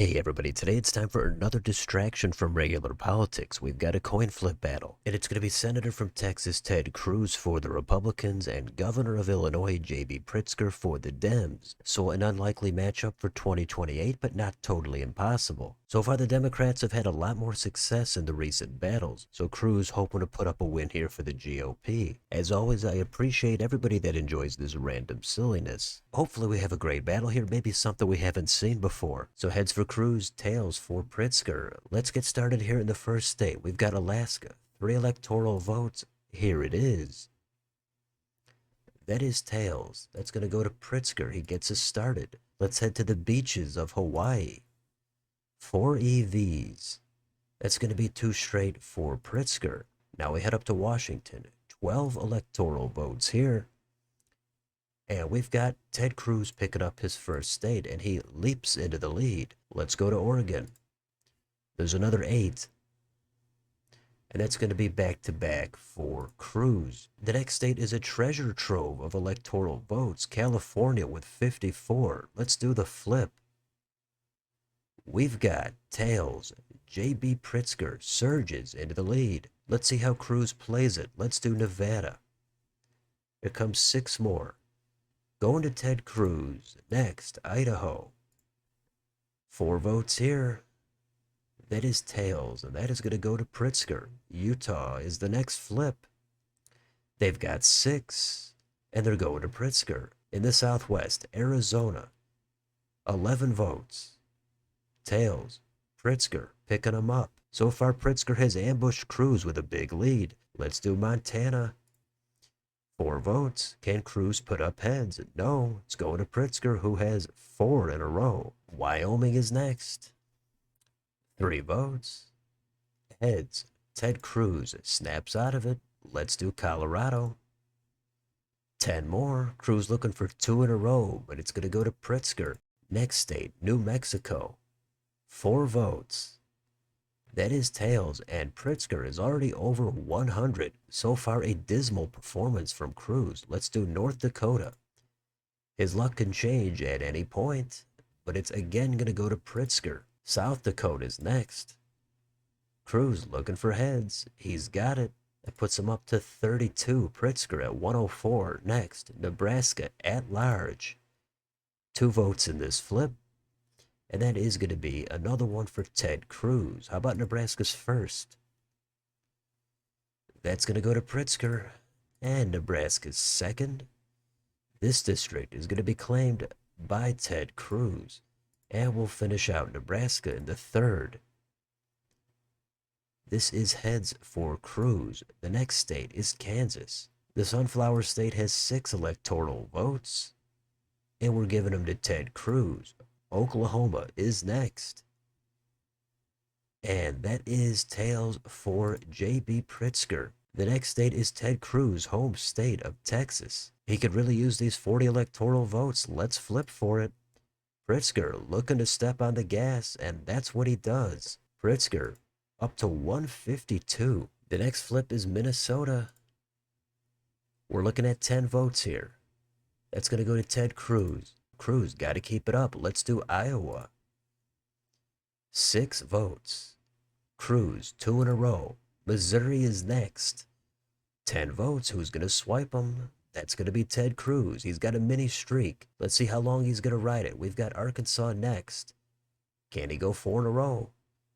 Hey everybody, today it's time for another distraction from regular politics. We've got a coin flip battle, and it's going to be Senator from Texas Ted Cruz for the Republicans and Governor of Illinois JB Pritzker for the Dems. So an unlikely matchup for 2028, but not totally impossible. So far the Democrats have had a lot more success in the recent battles, so Cruz hoping to put up a win here for the GOP. As always, I appreciate everybody that enjoys this random silliness. Hopefully we have a great battle here, maybe something we haven't seen before. So heads for Cruz, tails for Pritzker. Let's get started here in the first state. We've got Alaska. 3 electoral votes. Here it is. That is tails. That's going to go to Pritzker. He gets us started. Let's head to the beaches of Hawaii. 4 EVs. That's going to be 2 straight for Pritzker. Now we head up to Washington. 12 electoral votes here. And we've got Ted Cruz picking up his first state, and he leaps into the lead. Let's go to Oregon. There's another 8. And that's going to be back-to-back for Cruz. The next state is a treasure trove of electoral votes. California with 54. Let's do the flip. We've got tails. JB Pritzker surges into the lead. Let's see how Cruz plays it. Let's do Nevada. Here comes 6 more. Going to Ted Cruz. Next, Idaho. 4 votes here. That is tails, and that is going to go to Pritzker. Utah is the next flip. They've got 6, and they're going to Pritzker. In the Southwest, Arizona. 11 votes. Tails. Pritzker picking them up. So far, Pritzker has ambushed Cruz with a big lead. Let's do Montana. 4 votes. Can Cruz put up heads? No, it's going to Pritzker, who has 4 in a row. Wyoming is next. 3 votes. Heads. Ted Cruz snaps out of it. Let's do Colorado. 10 more. Cruz looking for 2 in a row, but it's going to go to Pritzker. Next state, New Mexico. 4 votes. That is tails, and Pritzker is already over 100. So far, a dismal performance from Cruz. Let's do North Dakota. His luck can change at any point, but it's again going to go to Pritzker. South Dakota is next. Cruz looking for heads. He's got it. That puts him up to 32. Pritzker at 104. Next, Nebraska at large. 2 votes in this flip. And that is going to be another one for Ted Cruz. How about Nebraska's first? That's going to go to Pritzker. And Nebraska's second. This district is going to be claimed by Ted Cruz. And we'll finish out Nebraska in the third. This is heads for Cruz. The next state is Kansas. The Sunflower State has 6 electoral votes. And we're giving them to Ted Cruz. Oklahoma is next. And that is tails for JB Pritzker. The next state is Ted Cruz' home state of Texas. He could really use these 40 electoral votes. Let's flip for it. Pritzker looking to step on the gas, and that's what he does. Pritzker up to 152. The next flip is Minnesota. We're looking at 10 votes here. That's going to go to Ted Cruz. Cruz got to keep it up. Let's do Iowa. 6 votes. Cruz 2 in a row. Missouri is next. 10 votes. Who's going to swipe them? That's going to be Ted Cruz. He's got a mini streak. Let's see how long he's going to ride it. We've got Arkansas next. Can he go 4 in a row?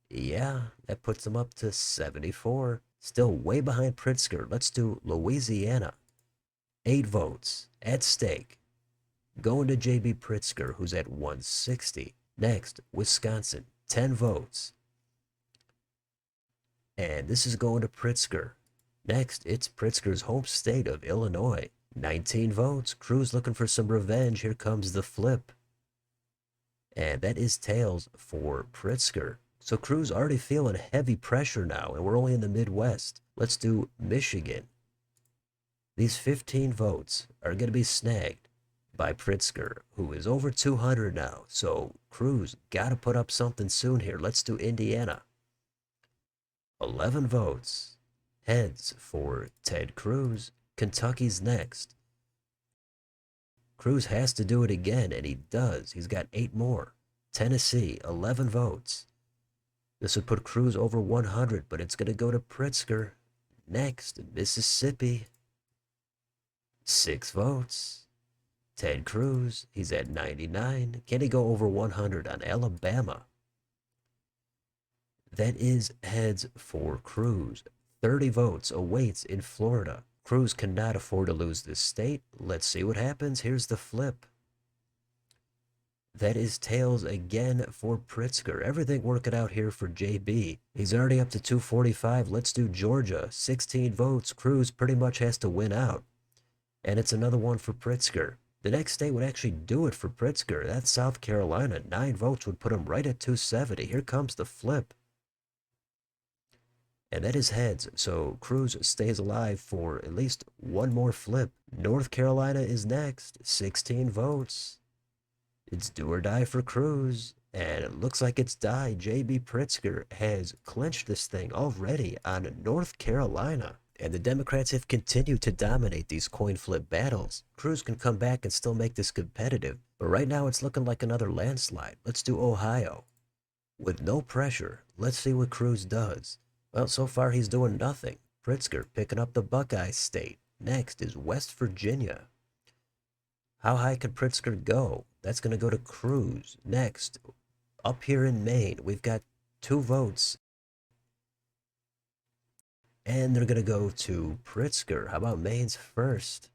Yeah, that puts him up to 74. Still way behind Pritzker. Let's do Louisiana. 8 votes at stake. Going to JB Pritzker, who's at 160. Next, Wisconsin, 10 votes. And this is going to Pritzker. Next, it's Pritzker's home state of Illinois. 19 votes. Cruz looking for some revenge. Here comes the flip. And that is tails for Pritzker. So Cruz already feeling heavy pressure now, and we're only in the Midwest. Let's do Michigan. These 15 votes are going to be snagged by Pritzker, who is over 200 now. So Cruz got to put up something soon here. Let's do Indiana. 11 votes. Heads for Ted Cruz. Kentucky's next. Cruz has to do it again, and he does. He's got 8 more. Tennessee, 11 votes. This would put Cruz over 100, but it's going to go to Pritzker. Next, Mississippi, 6 votes. Ted Cruz, he's at 99. Can he go over 100 on Alabama? That is heads for Cruz. 30 votes awaits in Florida. Cruz cannot afford to lose this state. Let's see what happens. Here's the flip. That is tails again for Pritzker. Everything working out here for JB. He's already up to 245. Let's do Georgia. 16 votes. Cruz pretty much has to win out. And it's another one for Pritzker. The next state would actually do it for Pritzker. That's South Carolina. 9 votes would put him right at 270. Here comes the flip. And that is heads, so Cruz stays alive for at least one more flip. North Carolina is next, 16 votes. It's do or die for Cruz, and it looks like it's die. JB Pritzker has clinched this thing already on North Carolina. And the Democrats have continued to dominate these coin flip battles. Cruz can come back and still make this competitive, but right now it's looking like another landslide. Let's do Ohio. With no pressure, let's see what Cruz does. Well, so far he's doing nothing. Pritzker picking up the Buckeye State. Next is West Virginia. How high could Pritzker go? That's going to go to Cruz. Next, up here in Maine, we've got 2 votes. And they're going to go to Pritzker. How about Maine's first?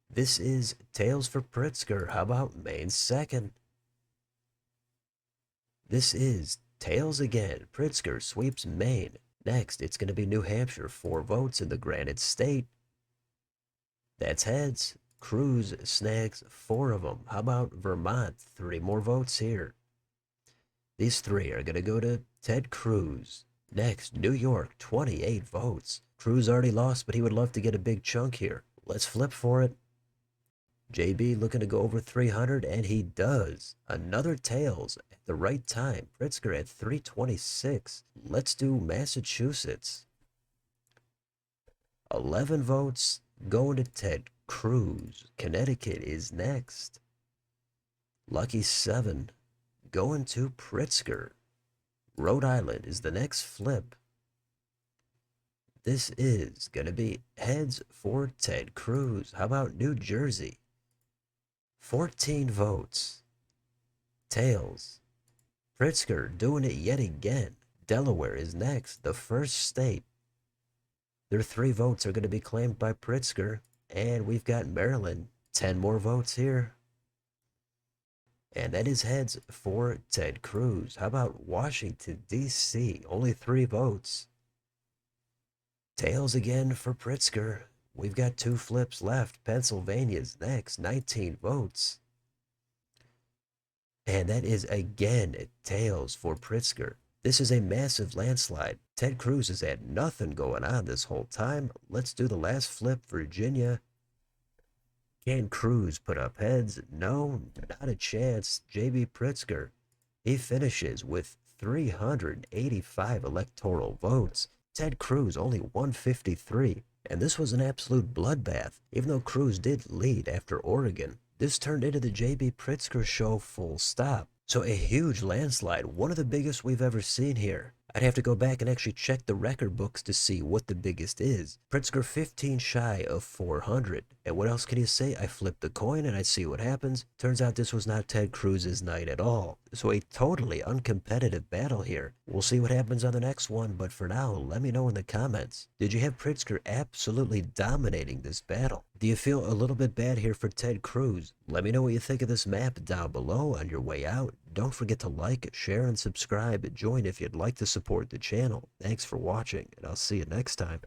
This is tails for Pritzker. How about Maine's second? This is tails again. Pritzker sweeps Maine. Next, it's going to be New Hampshire. 4 votes in the Granite State. That's heads. Cruz snags 4 of them. How about Vermont? 3 more votes here. These 3 are going to go to Ted Cruz. Next, New York, 28 votes. Cruz already lost, but he would love to get a big chunk here. Let's flip for it. JB looking to go over 300, and he does. Another tails at the right time. Pritzker at 326. Let's do Massachusetts. 11 votes going to Ted Cruz. Connecticut is next. Lucky 7 going to Pritzker. Rhode Island is the next flip. This is going to be heads for Ted Cruz. How about New Jersey? 14 votes. Tails. Pritzker doing it yet again. Delaware is next, the first state. Their 3 votes are going to be claimed by Pritzker. And we've got Maryland. 10 more votes here. And that is heads for Ted Cruz. How about Washington, D.C.? Only 3 votes. Tails again for Pritzker. We've got 2 flips left. Pennsylvania's next. 19 votes. And that is again tails for Pritzker. This is a massive landslide. Ted Cruz has had nothing going on this whole time. Let's do the last flip. Virginia. Can Cruz put up heads? No, not a chance. JB Pritzker, he finishes with 385 electoral votes. Ted Cruz only 153. And this was an absolute bloodbath. Even though Cruz did lead after Oregon, this turned into the JB Pritzker show full stop. So a huge landslide, one of the biggest we've ever seen here. I'd have to go back and actually check the record books to see what the biggest is. Pritzker 15 shy of 400. And what else can you say? I flipped the coin and I see what happens. Turns out this was not Ted Cruz's night at all. So a totally uncompetitive battle here. We'll see what happens on the next one, but for now, let me know in the comments. Did you have Pritzker absolutely dominating this battle? Do you feel a little bit bad here for Ted Cruz? Let me know what you think of this map down below on your way out. Don't forget to like, share, and subscribe. Join if you'd like to support the channel. Thanks for watching, and I'll see you next time.